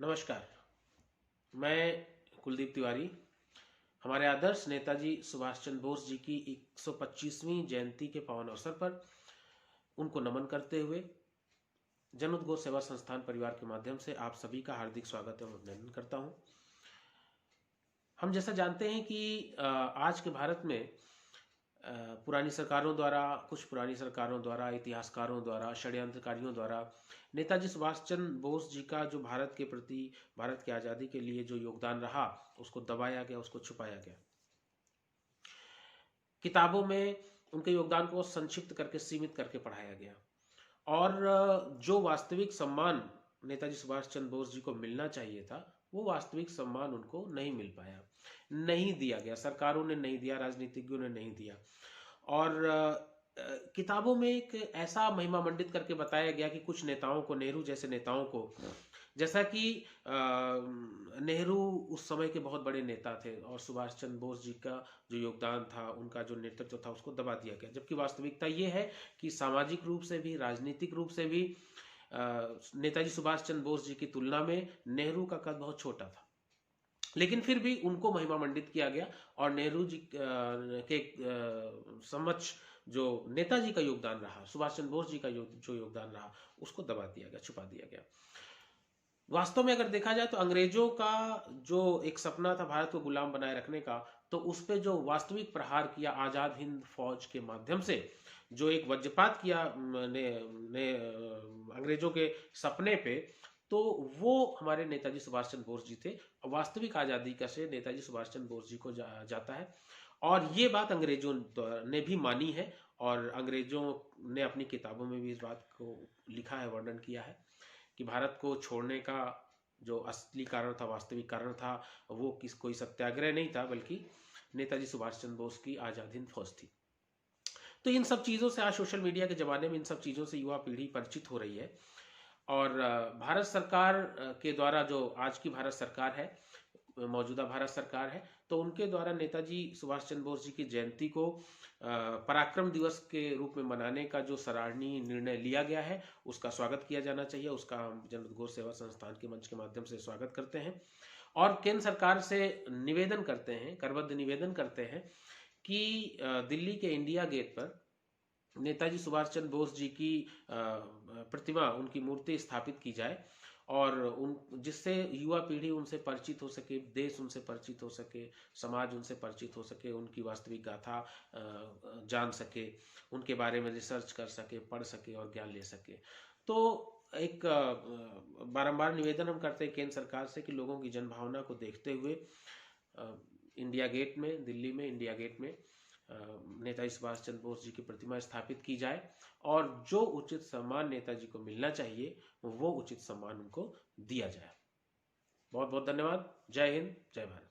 नमस्कार। मैं कुलदीप तिवारी हमारे आदर्श नेताजी सुभाष चंद्र बोस जी की 125वीं जयंती के पावन अवसर पर उनको नमन करते हुए जन उद्गोर सेवा संस्थान परिवार के माध्यम से आप सभी का हार्दिक स्वागत एवं अभिनंदन करता हूं। हम जैसा जानते हैं कि आज के भारत में पुरानी सरकारों द्वारा, कुछ पुरानी सरकारों द्वारा, इतिहासकारों द्वारा, षड्यंत्रकारियों द्वारा नेताजी सुभाष चंद्र बोस जी का जो भारत के प्रति, भारत की आज़ादी के लिए जो योगदान रहा, उसको दबाया गया, उसको छुपाया गया। किताबों में उनके योगदान को संक्षिप्त करके, सीमित करके पढ़ाया गया और जो वास्तविक सम्मान नेताजी सुभाष चंद्र बोस जी को मिलना चाहिए था, वो वास्तविक सम्मान उनको नहीं मिल पाया, नहीं दिया गया, सरकारों ने नहीं दिया, राजनीतिज्ञों ने नहीं दिया। और किताबों में एक ऐसा महिमा मंडित करके बताया गया कि कुछ नेताओं को, नेहरू जैसे नेताओं को, जैसा कि नेहरू उस समय के बहुत बड़े नेता थे और सुभाष चंद्र बोस जी का जो योगदान था, उनका जो नेतृत्व था, उसको दबा दिया गया। जबकि वास्तविकता ये है कि सामाजिक रूप से भी, राजनीतिक रूप से भी नेताजी सुभाष चंद्र बोस जी की तुलना में नेहरू का कद बहुत छोटा था, लेकिन फिर भी उनको महिमा मंडित किया गया और नेहरू जी के समक्ष जो नेताजी का योगदान रहा, सुभाष चंद्र बोस जी का जो योगदान रहा, उसको दबा दिया गया, छुपा दिया गया। वास्तव में अगर देखा जाए तो अंग्रेजों का जो एक सपना था भारत को गुलाम बनाए रखने का, तो उस पे जो वास्तविक प्रहार किया आजाद हिंद फौज के माध्यम से, जो एक वज्रपात किया ने अंग्रेजों के सपने पे, तो वो हमारे नेताजी सुभाष चंद्र बोस जी थे। वास्तविक आज़ादी का श्रेय नेताजी सुभाष चंद्र बोस जी को जाता है और ये बात अंग्रेजों ने भी मानी है और अंग्रेजों ने अपनी किताबों में भी इस बात को लिखा है, वर्णन किया है कि भारत को छोड़ने का जो असली कारण था, वास्तविक कारण था, वो कोई सत्याग्रह नहीं था, बल्कि नेताजी सुभाष चंद्र बोस की आज़ाद हिंद फौज थी। तो इन सब चीज़ों से, आज सोशल मीडिया के ज़माने में इन सब चीज़ों से युवा पीढ़ी परिचित हो रही है और भारत सरकार के द्वारा, जो आज की भारत सरकार है, मौजूदा भारत सरकार है, तो उनके द्वारा नेताजी सुभाष चंद्र बोस जी की जयंती को पराक्रम दिवस के रूप में मनाने का जो सराहनीय निर्णय लिया गया है, उसका स्वागत किया जाना चाहिए। उसका हम जन उद्गोर सेवा संस्थान के मंच के माध्यम से स्वागत करते हैं और केंद्र सरकार से निवेदन करते हैं, करबद्ध निवेदन करते हैं कि दिल्ली के इंडिया गेट पर नेताजी सुभाष चंद्र बोस जी की प्रतिमा, उनकी मूर्ति स्थापित की जाए और जिससे युवा पीढ़ी उनसे परिचित हो सके, देश उनसे परिचित हो सके, समाज उनसे परिचित हो सके, उनकी वास्तविक गाथा जान सके, उनके बारे में रिसर्च कर सके, पढ़ सके और ज्ञान ले सके। तो एक बारंबार निवेदन हम करते हैं केंद्र सरकार से कि लोगों की जनभावना को देखते हुए इंडिया गेट में, दिल्ली में इंडिया गेट में नेताजी सुभाष चंद्र बोस जी की प्रतिमा स्थापित की जाए और जो उचित सम्मान नेताजी को मिलना चाहिए, वो उचित सम्मान उनको दिया जाए। बहुत बहुत धन्यवाद। जय हिंद, जय भारत।